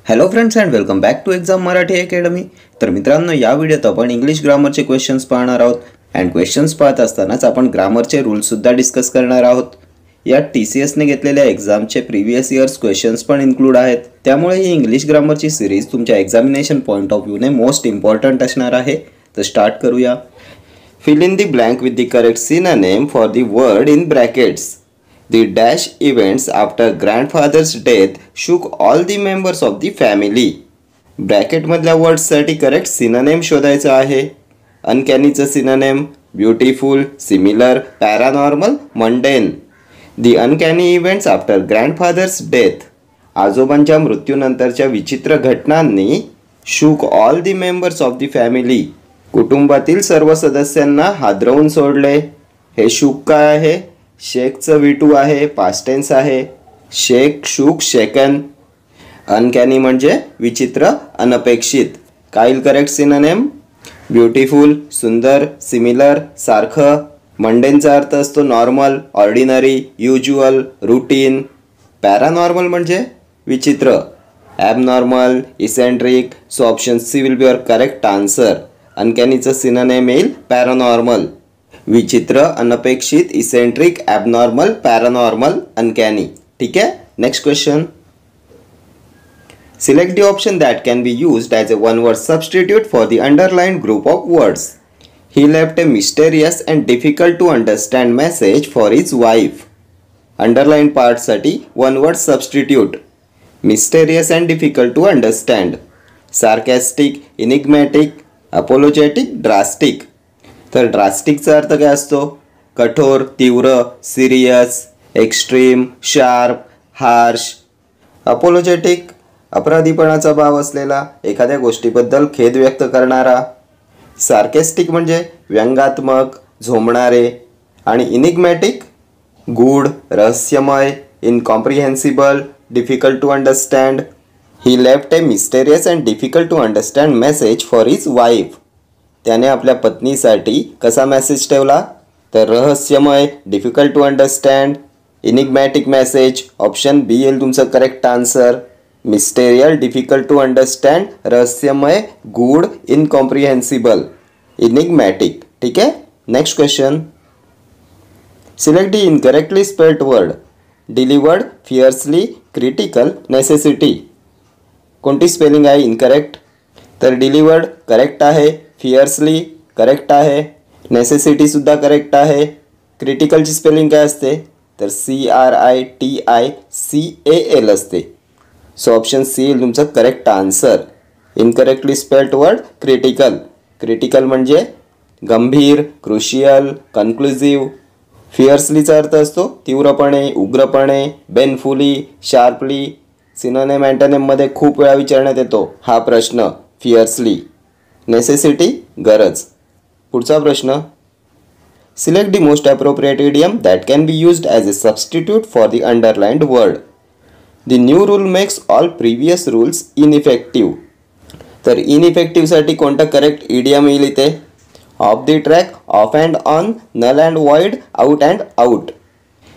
Hello friends and welcome back to exam Marathi academy. तर मित्रांनो, या व्हिडिओत आपण इंग्लिश ग्रामरचे क्वेश्चन्स पाहणार आहोत. अँड क्वेश्चन्स पाहत असतानाच आपण ग्रामरचे रूल्ससुद्धा डिस्कस करणार आहोत. यात TCSने घेतलेल्या एक्झामचे प्रिव्हियस इयर्स क्वेश्चन्स पण इन्क्लूड आहेत. त्यामुळे ही इंग्लिश ग्रामरची सिरीज तुमच्या एक्झामिनेशन पॉईंट ऑफ व्ह्यूने मोस्ट इम्पॉर्टंट असणार आहे. तर स्टार्ट करूया. Fill in the blank with the correct synonym for the word in brackets. The dash events after grandfather's death shook all the members of the family. Bracket मधल्या वर्ड्ससाठी correct synonym शोधायचा आहे. अनकॅनीचं synonym beautiful, similar, paranormal, mundane. The uncanny events after grandfather's death. आजोबांच्या मृत्यूनंतरच्या विचित्र घटनांनी shook all the members of the family. कुटुंबातील सर्व सदस्यांना हादरवून सोडले. हे शूक काय आहे? शेकचं V2 आहे, पास्ट टेन्स आहे. शेक, शूक, शेकन. अनकॅनी म्हणजे विचित्र, अनपेक्षित. काय करेक्ट सिनोनिम? ब्युटिफुल, सुंदर, सिमिलर, सारखं. मंडेनचा अर्थ असतो normal, ordinary, usual, routine. Paranormal म्हणजे विचित्र. Abnormal, eccentric. So option C will be your correct answer. अनकॅनीचं सिनोनिम येईल पॅरानॉर्मल. विचित्र, अनपेक्षित, इसेंट्रिक, ॲबनॉर्मल, पॅरानॉर्मल, अनकॅनी. ठीक आहे. Next question. Select the option that can be used as a one word substitute for the underlined group of words. He left a mysterious and difficult to understand message for his wife. Underline पार्टसाठी one word substitute. Mysterious and difficult to understand. Sarcastic, enigmatic, apologetic, drastic. तर ड्रास्टिकचा अर्थ काय असतो? कठोर, तीव्र, serious, extreme, sharp, harsh. Apologetic, अपराधीपणाचा भाव असलेला, एखाद्या गोष्टीबद्दल खेद व्यक्त करणारा. सार्केस्टिक म्हणजे व्यंगात्मक, झोंबणारे. आणि इनिग्मॅटिक, गूढ, रहस्यमय, incomprehensible, difficult to understand. He left a mysterious and difficult to understand message for his wife. त्याने आपल्या पत्नीसाठी कसा मेसेज ठेवला? तर रहस्यमय, difficult to understand, enigmatic message. Option B येईल तुमचं correct answer. Mysterious, difficult to understand, रहस्यमय, गूढ, इनकॉम्प्रिहेन्सिबल, इनिग्मॅटिक. ठीक आहे. Next question. Select the incorrectly spelled word. Delivered, fiercely, critical, necessity. कोणती स्पेलिंग आहे इनकरेक्ट? तर डिलिवर्ड करेक्ट आहे, फिअर्सली करेक्ट आहे, नेसेसिटीसुद्धा करेक्ट आहे. क्रिटिकलची स्पेलिंग काय असते? तर CRITICAL असते. सो ऑप्शन सी येईल तुमचं correct answer. Incorrectly spelled word critical. Critical म्हणजे गंभीर, क्रुशियल, कन्क्लुझिव्ह. फिअर्सलीचा अर्थ असतो तीव्रपणे, उग्रपणे, बेनफुली, शार्पली. सिनोनिम अँटोनिममध्ये खूप वेळा विचारण्यात येतो हा प्रश्न, फिअर्सली. नेसेसिटी, गरज. पुढचा प्रश्न. Select the most appropriate idiom that can be used as a substitute for the underlined word. The new rule makes all previous rules ineffective. तर इनइफेक्टिव्हसाठी कोणतं करेक्ट इडियम येईल इथे? Off the track, off and on, null and void, out and out.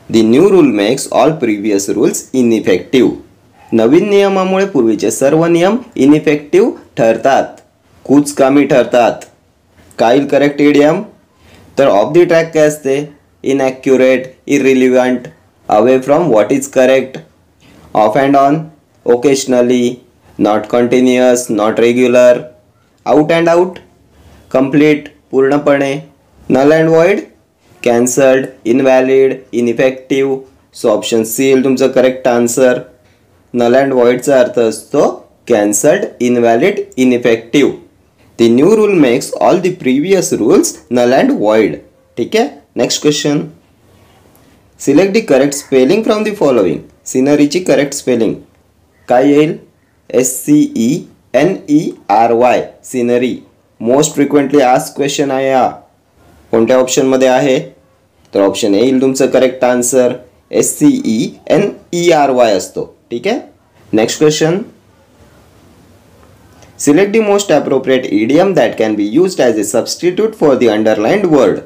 The new rule makes all previous rules ineffective. नवीन नियमामुळे पूर्वीचे सर्व नियम इनइफेक्टिव्ह ठरतात, कुचकामी ठरतात. काय करेक्ट इडियम? तर ऑफ द ट्रॅक काय असते? Inaccurate, irrelevant, away from what is correct. Off and on, occasionally, not continuous, not regular. Out and out, complete, पूर्णपणे. Null and void, cancelled, invalid, ineffective. So option C येईल तुमचं correct answer. Null and वॉइडचा अर्थ असतो cancelled, invalid, ineffective. The new rule makes all the previous rules null and void. ठीक आहे. Next question. Select the correct spelling from the following. सिनरीची correct spelling काय येईल? SCENERY, scenery. Most frequently asked question आहे हा. कोणत्या ऑप्शनमध्ये आहे? तर ऑप्शन ए येईल तुमचं करेक्ट आन्सर. SCENERY असतो. ठीक आहे. Next question. Select the most appropriate idiom that can be used as a substitute for the underlined word.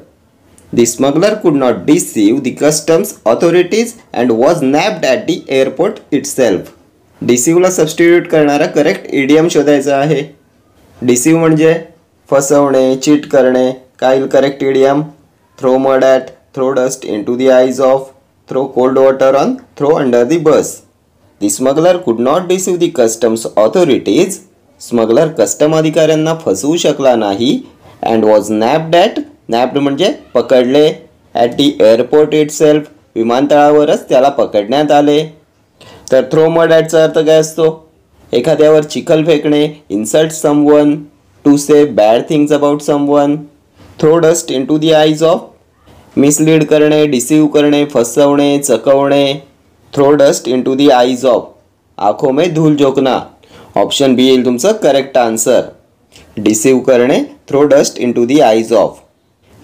The smuggler could not deceive the customs authorities and was nabbed at the airport itself. डिसीव्हला substitute करणारा correct idiom शोधायचा आहे. Deceive म्हणजे फसवणे, cheat करणे. काय येईल correct idiom? Throw mud at, throw dust into the eyes of, throw cold water on, throw under the bus. The smuggler could not deceive the customs authorities. Smuggler custom अधिकाऱ्यांना फसवू शकला नाही. And was nabbed at, nabbed म्हणजे पकडले. At the airport itself, विमानतळावरच त्याला पकडण्यात आले. तर थ्रो मड ॲटचा अर्थ काय असतो? एखाद्यावर चिखल फेकणे, insult someone, to say bad things about someone. Throw dust into the eyes of, mislead करणे, डिसीव्ह करणे, फसवणे, चकवणे. Throw dust into the eyes of, आंखों में धूल झोंकना. ऑप्शन बी येईल तुमचं करेक्ट आन्सर. डिसीव्ह करणे, throw dust into the eyes of.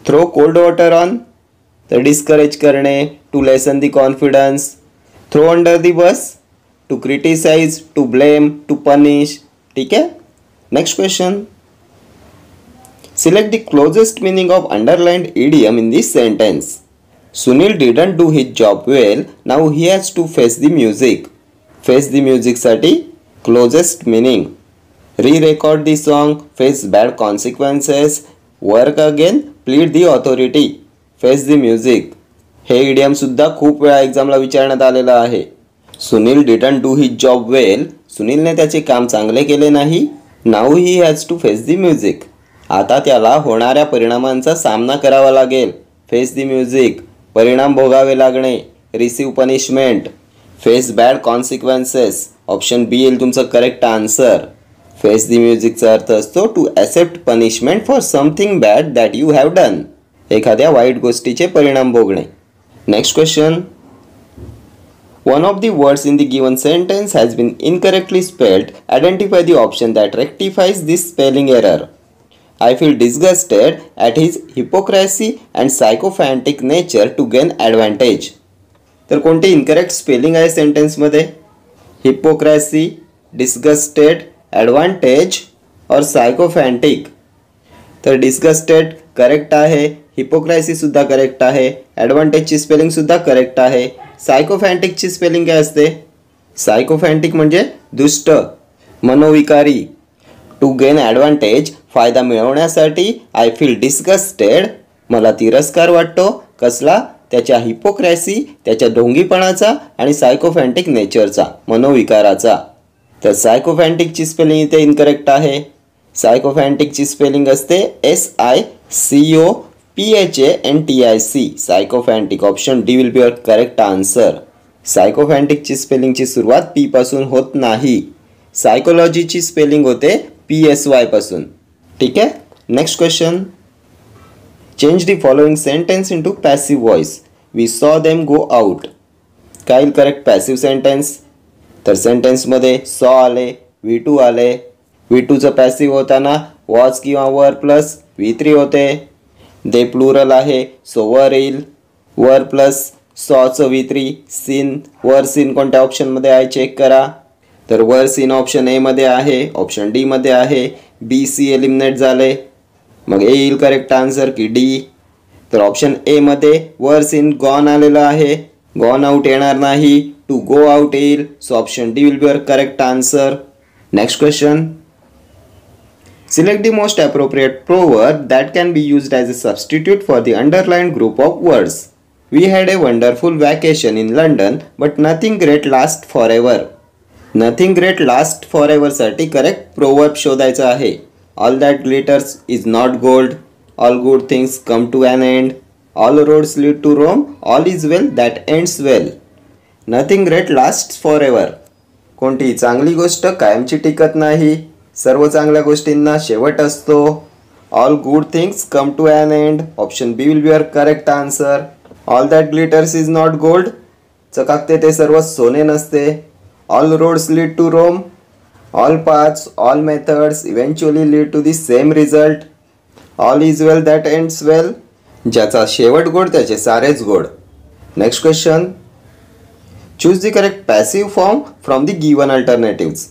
Throw cold water on, तर डिस्करेज करणे, to lessen the confidence. Throw under the bus, to criticize, to blame, to punish. ठीक आहे. Next question. Select the closest meaning of underlined idiom in this sentence. Sunil didn't do his job well. Now he has to face the music. Face the music साठी closest meaning. Re-record the song. Face bad consequences. Work again. Plead the authority. Face the music. हे idiom सुद्धा खूप वेळा एक्झामला विचारण्यात आलेला आहे. Sunil didn't do his job well. सुनीलने त्याचे काम चांगले केले नाही. Now he has to face the music. आता त्याला होणाऱ्या परिणामांचा सामना करावा लागेल. फेस दी म्युझिक, परिणाम भोगावे लागणे. Receive punishment, face bad consequences. Option B येईल तुमचं करेक्ट आन्सर. फेस दी म्युझिकचा अर्थ असतो to accept punishment for something bad that you have done. एखाद्या वाईट गोष्टीचे परिणाम भोगणे. Next question. One of the words in the given sentence has been incorrectly spelled. Identify the option that rectifies this spelling error. I feel disgusted at his hypocrisy and sycophantic nature to gain advantage. तर कोणते incorrect spelling आहे सेंटेन्समध्ये? हिपोक्रॅसी, disgusted, advantage और सायकोफॅन्टिक. तर disgusted correct आहे, हिपोक्रॅसीसुद्धा correct आहे, ॲडव्हान्टेजची स्पेलिंगसुद्धा correct आहे. सायकोफॅन्टिकची spelling काय असते? सायकोफॅन्टिक म्हणजे दुष्ट, मनोविकारी. टू गेन ॲडव्हान्टेज, फायदा मिळवण्यासाठी. आय फील डिस्गस्टेड, मला तिरस्कार वाटतो. कसला? त्याच्या हिपोक्रॅसी, त्याच्या ढोंगीपणाचा आणि सायकोफॅन्टिक नेचरचा, मनोविकाराचा. तर सायकोफॅन्टिकची स्पेलिंग इथे इनकरेक्ट आहे. सायकोफॅन्टिकची स्पेलिंग असते SICOPHANTIC. Sycophantic. Option D will be your correct answer. सायकोफॅन्टिकची स्पेलिंगची सुरुवात पी पासून होत नाही. सायकोलॉजीची स्पेलिंग होते PSY पासून. ठीक आहे. Next question. Change the following sentence into passive voice. We saw them go out. काय येईल करेक्ट पॅसिव्ह सेंटेन्स? तर सेंटेन्समध्ये सॉ आले, V2 आले. V2चं पॅसिव्ह होताना वॉज किंवा वर प्लस V3 होते. दे प्लुरल आहे, सो वर येईल. वर प्लस सॉचं V3. सीन, वर सीन कोणत्या ऑप्शनमध्ये आहे चेक करा. तर वर सीन ऑप्शन ए मध्ये आहे, ऑप्शन डी मध्ये आहे. बी सी एलिमिनेट झाले. मग ए येईल करेक्ट आन्सर की डी. तर ऑप्शन ए मध्ये वर सीन गॉन आलेलं आहे. गॉन आउट येणार नाही, टू गो आउट येईल. So option D will be your correct answer. Next question. Select the most appropriate proverb that can be used as a substitute for the underlined group of words. We had a wonderful vacation in London, but nothing great lasts forever. Nothing great lasts forever साठी correct proverb शोधायचा आहे. All that glitters is not gold. All good things come to an end. All roads lead to Rome. All is well that ends well. Nothing great lasts forever. कोणतीही चांगली गोष्ट कायमची टिकत नाही. सर्व चांगल्या गोष्टींना शेवट असतो. All good things come to an end. Option B will be your correct answer. All that glitters is not gold. चकाकते ते सर्व सोने नसते. All roads lead to Rome. All paths, all methods eventually lead to the same result. All is well that ends well. ज्याचा शेवट गोड त्याचे सारेच गोड. Next question. Choose the correct passive form from the given alternatives.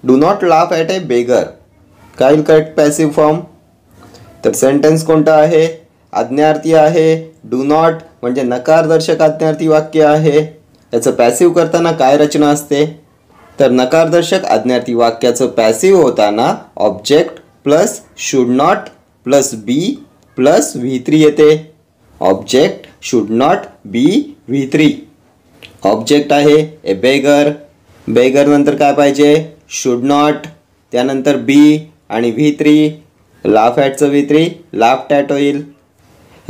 Do not laugh at a beggar. काय correct passive form? तर sentence कोणता आहे? आज्ञार्थी आहे. डू नॉट म्हणजे नकारदर्शक आज्ञार्थी वाक्य आहे. याचं पॅसिव्ह करताना काय रचना असते? तर नकारदर्शक आज्ञार्थी वाक्याचं पॅसिव्ह होताना object plus should not plus be plus V3 येते. Object should not be V3. Object आहे ए बेगर. बेगर नंतर काय पाहिजे? शुड नॉट, त्यानंतर बी आणि V3. Laugh ॲटचं V3 laughed at होईल.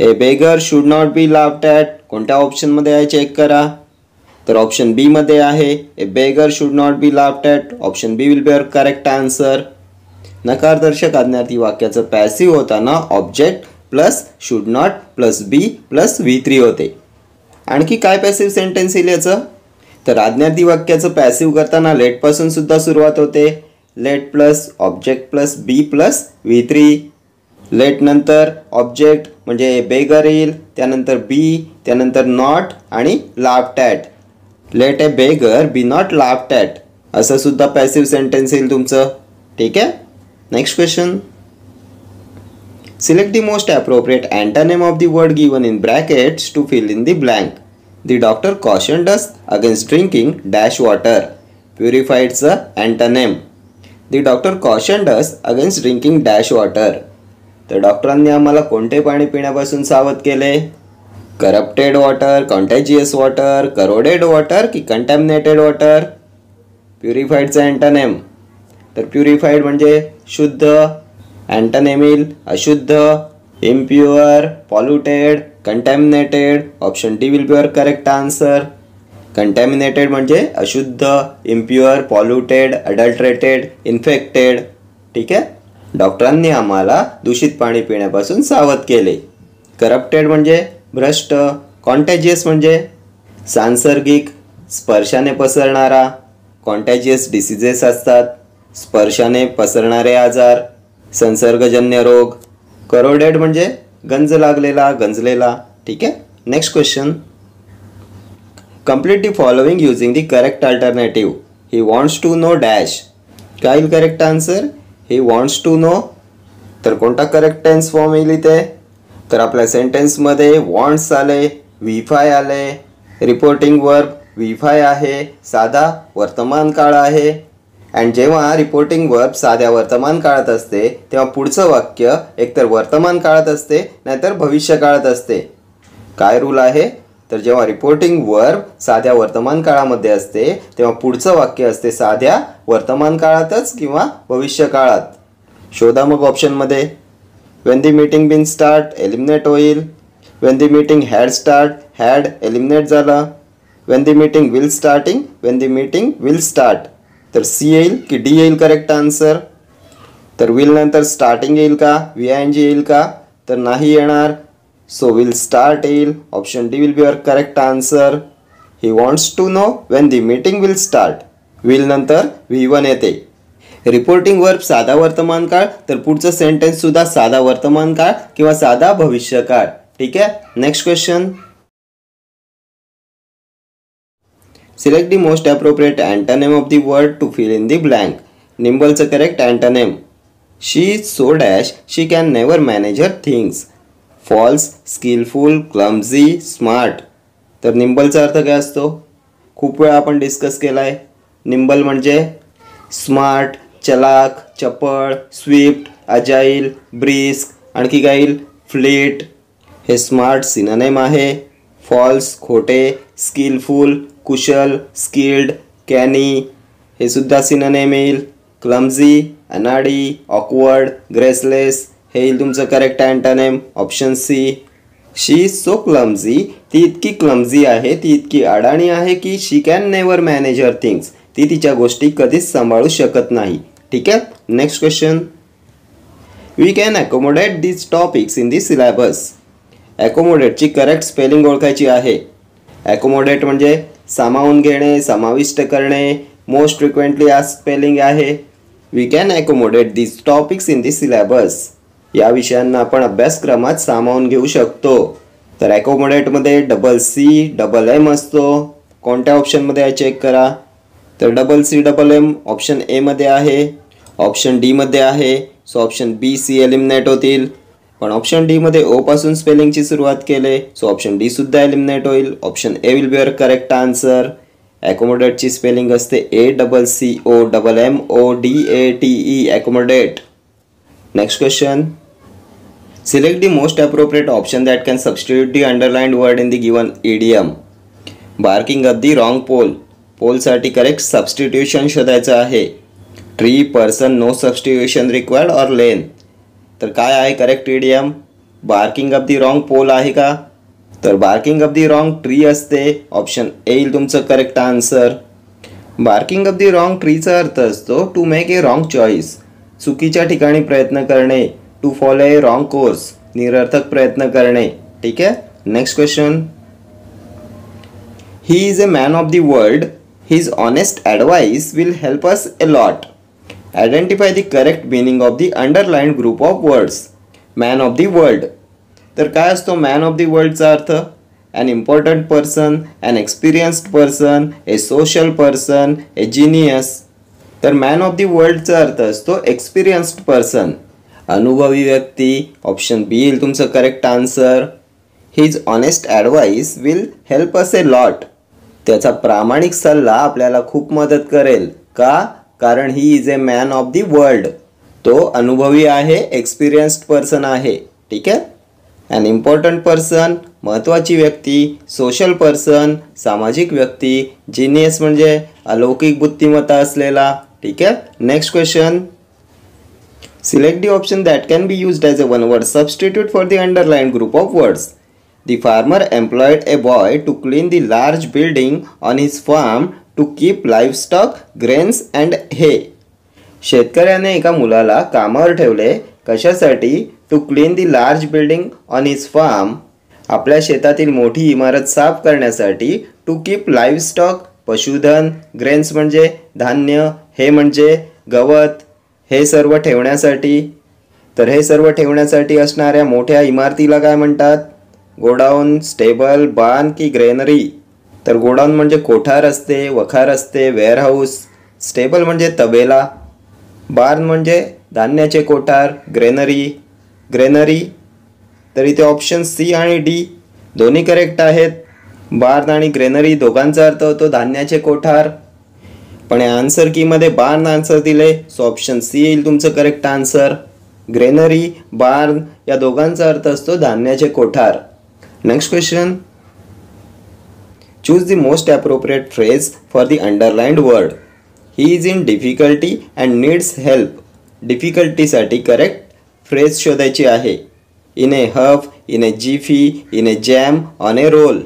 A beggar should not be laughed at कोणत्या ऑप्शनमध्ये आहे चेक करा. तर ऑप्शन बी मध्ये आहे. A beggar should not be laughed at. Option B will be your correct answer. नकारदर्शक आज्ञार्थी वाक्याचं पॅसिव्ह होताना object plus should not plus be plus V3 होते. आणखी काय पॅसिव्ह सेंटेन्स येईल याचं? तर आज्ञार्थी वाक्याचं पॅसिव्ह करताना लेटपासून सुद्धा सुरुवात होते. Let plus object plus be plus V3. Let नंतर ऑब्जेक्ट म्हणजे ए बेगर येईल, त्यानंतर बी, त्यानंतर नॉट आणि laughed at. Let a beggar be not laughed at असं सुद्धा पॅसिव्ह सेंटेन्स येईल तुमचं. ठीक आहे. Next question. Select the most appropriate antonym of the word given in brackets to fill in the blank. The doctor cautioned us against drinking dash water. प्युरिफाईडचं antonym. The doctor cautioned us against drinking dash water. तर डॉक्टरांनी आम्हाला कोणते पाणी पिण्यापासून सावध केले? Corrupted water, contagious water, corroded water की कंटॅमिनेटेड वॉटर. प्युरिफाईडचं अँटोनिम. तर प्युरिफाईड म्हणजे शुद्ध, अँटोनिम येईल अशुद्ध, impure, polluted, contaminated. Option D will be your correct answer. Contaminated म्हणजे अशुद्ध, इम्प्युअर, पॉल्युटेड, अडल्ट्रेटेड, इन्फेक्टेड. ठीक आहे. डॉक्टरांनी आम्हाला दूषित पाणी पिण्यापासून सावध केले. करप्टेड म्हणजे भ्रष्ट, कॉन्टॅजियस म्हणजे सांसर्गिक, स्पर्शाने पसरणारा. कॉन्टॅजियस डिसीजेस असतात, स्पर्शाने पसरणारे आजार, संसर्गजन्य रोग. करोडेड म्हणजे गंज लागलेला, गंजलेला. ठीक आहे. Next question. Complete the following using the correct alternative. He wants to know dash. काय येईल correct answer? He wants to know. तर कोणता करेक्ट टेन्स फॉर्म येईल इथे? तर आपल्या सेंटेन्समध्ये वॉन्ट्स आले, V5 आले, रिपोर्टिंग वर्ब V5 आहे, साधा वर्तमान काळ आहे. आणि जेव्हा रिपोर्टिंग वर्ब साध्या वर्तमान काळात असते तेव्हा पुढचं वाक्य एकतर वर्तमान काळात असते नाहीतर भविष्य काळात असते. काय रूल आहे? तर जेव्हा रिपोर्टिंग वर्ब साध्या वर्तमान काळामध्ये असते तेव्हा पुढचं वाक्य असते साध्या वर्तमान काळातच किंवा भविष्य काळात. शोधा मग ऑप्शनमध्ये. When the meeting been start eliminate होईल. When the meeting had start had eliminate झालं. When the meeting will starting when the meeting will start. तर सी येईल की डी येईल करेक्ट आन्सर? तर विल नंतर स्टार्टिंग येईल का, VING येईल का? तर नाही येणार. सो विल स्टार्ट येईल. Option D will be your correct answer. He wants to know when the meeting will start. Will नंतर V1 येते. रिपोर्टिंग वर्ब साधा वर्तमान काळ, तर पुढचं सेंटेन्स सुद्धा साधा वर्तमान काळ किंवा साधा भविष्य काळ. ठीक आहे. Next question. Select the most appropriate antonym of the word to fill in the blank. निम्बलचं correct antonym. She is so dash she can never manage her things. False, skilful, clumsy, smart. तर निम्बलचा अर्थ काय असतो? खूप वेळा आपण discuss केला आहे. निम्बल म्हणजे स्मार्ट, चलाक, चपळ, स्विफ्ट, अजाईल, ब्रिस्क. आणखी काय येईल? फ्लीट. हे स्मार्ट सिनोनिम आहे. फॉल्स खोटे, स्किलफुल कुशल, स्किल्ड, कॅनी हे सुद्धा सिनोनिम येईल. क्लमझी अनाडी, ऑकवर्ड, ग्रेसलेस हे येईल तुमचं correct antonym. Option C. She is so clumsy, ती इतकी क्लमझी आहे, ती इतकी अडाणी आहे की she can never manage her things, ती तिच्या गोष्टी कधीच सांभाळू शकत नाही. ठीक आहे. Next question. We can accommodate this topics in the syllabus. ॲकोमोडेटची करेक्ट स्पेलिंग ओळखायची आहे. ॲकोमोडेट म्हणजे सामावून घेणे, समाविष्ट करणे. मोस्ट फ्रिक्वेंटली आज स्पेलिंग आहे. We can accommodate this topics in the syllabus. या विषयांना आपण अभ्यासक्रमात सामावून घेऊ शकतो. तर ॲकोमोडेटमध्ये CCMM असतो. कोणत्या ऑप्शनमध्ये आहे चेक करा. तर CCMM ऑप्शन ए मध्ये आहे, ऑप्शन डी मध्ये आहे. So option B C eliminate होतील. पण ऑप्शन डी मध्ये ओ पासून स्पेलिंगची सुरुवात केले, सो ऑप्शन डी सुद्धा एलिमिनेट होईल. Option A will be your correct answer. ॲकोमोडेटची स्पेलिंग असते ACCOMMODATE accommodate. Next question. Select the most appropriate option that can substitute the underlined word in the given idiom. Barking up the wrong pole. पोलसाठी correct substitution शोधायचं आहे. Tree, person, no substitution required और lane. तर काय आहे correct idiom? Barking up the wrong pole आहे का? तर barking up the wrong tree असते. ऑप्शन ए येईल तुमचं correct answer. Barking up the wrong ट्रीचा अर्थ असतो to make a wrong choice. चुकीच्या ठिकाणी प्रयत्न करणे. To follow a wrong course. निरर्थक प्रयत्न करणे. ठीक आहे. Next question. He is a man of the world. His honest advice will help us a lot. Identify the correct meaning of the underlined group of words. Man of the world. तर काय असतो man of the वर्ल्डचा अर्थ? An important person, an experienced person, a social person, a genius. तर man of the वर्ल्डचा अर्थ असतो experienced person, अनुभवी व्यक्ती. ऑप्शन बी येईल तुमचं correct answer. His honest advice will help us a lot. त्याचा प्रामाणिक सल्ला आपल्याला खूप मदत करेल. का? कारण ही is a man of the world. तो अनुभवी आहे, एक्सपिरियन्स्ड पर्सन आहे. ठीक आहे. ॲन इम्पॉर्टंट पर्सन, महत्त्वाची व्यक्ती. सोशल पर्सन, सामाजिक व्यक्ती. जिनियस म्हणजे अलौकिक बुद्धिमत्ता असलेला. ठीक आहे. Next question. Select the option that can be used as a one word substitute for the underlined group of words. The farmer employed a boy to clean the large building on his farm to keep livestock, grains and hay. शेतकऱ्याने एका मुलाला कामावर ठेवले. कशासाठी? To clean the large building on his farm. आपल्या शेतातील मोठी इमारत साफ करण्यासाठी. टू कीप लाईव्हस्टॉक, पशुधन. ग्रेन्स म्हणजे धान्य. हे म्हणजे गवत. हे सर्व ठेवण्यासाठी. तर हे सर्व ठेवण्यासाठी असणाऱ्या मोठ्या इमारतीला काय म्हणतात? गोडाऊन, स्टेबल, बार्न की ग्रेनरी. तर गोडाऊन म्हणजे कोठार असते, वखार असते, वेअरहाऊस. स्टेबल म्हणजे तबेला. बार्न म्हणजे धान्याचे कोठार. ग्रेनरी. तर इथे ऑप्शन सी आणि डी दोन्ही करेक्ट आहेत. बार्न आणि ग्रेनरी दोघांचा अर्थ होतो धान्याचे कोठार. पण या आन्सर कीमध्ये बार्न आन्सर दिले. सो ऑप्शन सी येईल तुमचं करेक्ट आन्सर. ग्रेनरी, बार्न या दोघांचा अर्थ असतो धान्याचे कोठार. Next question. Choose the most appropriate phrase for the underlined word. He is in difficulty and needs help. Difficulty साठी करेक्ट फ्रेज शोधायची आहे. In a huff, in a jiffy, in a jam, on a roll.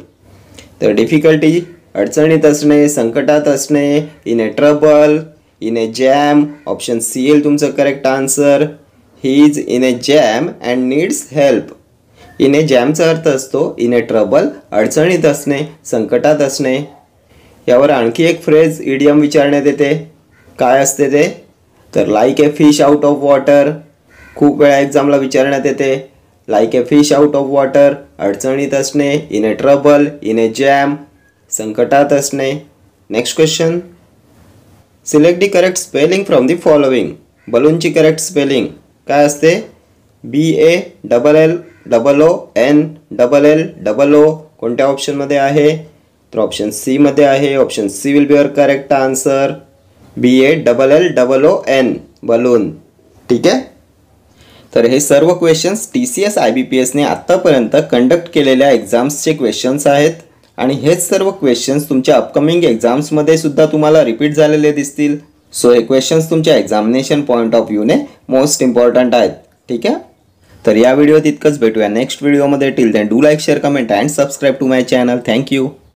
तर difficulty अडचणीत असणे, संकटात असणे. In a trouble, in a jam. Option C येईल तुमचं correct answer. He is in a jam and needs help. In a जॅमचा अर्थ असतो इन ए ट्रबल, अडचणीत असणे, संकटात असणे. यावर आणखी एक फ्रेज इडियम विचारण्यात येते. काय असते ते? तर like a fish out of water. खूप वेळा एक्झामला विचारण्यात येते. Like a fish out of water, अडचणीत असणे. In a trouble, in a jam, संकटात असणे. Next question. Select the correct spelling from the following. बलूनची करेक्ट स्पेलिंग काय असते? BALLONLLO. कोणत्या ऑप्शनमध्ये आहे? तर ऑप्शन सी मध्ये आहे. Option C will be your correct answer. BALLLON balloon. ठीक आहे. तर हे सर्व क्वेश्चन्स TCS IBPSने आत्तापर्यंत कंडक्ट केलेल्या एक्झाम्सचे क्वेश्चन्स आहेत. आणि हेच सर्व क्वेश्चन्स तुमच्या अपकमिंग एक्झाम्समध्ये सुद्धा तुम्हाला रिपीट झालेले दिसतील. सो हे क्वेश्चन्स तुमच्या एक्झामिनेशन पॉईंट ऑफ व्ह्यूने मोस्ट इम्पॉर्टंट आहेत. ठीक आहे. तर या व्हिडिओत इतकंच. भेटूया नेक्स्ट व्हिडिओमध्ये. Till then do like, share, comment and subscribe to my channel. Thank you.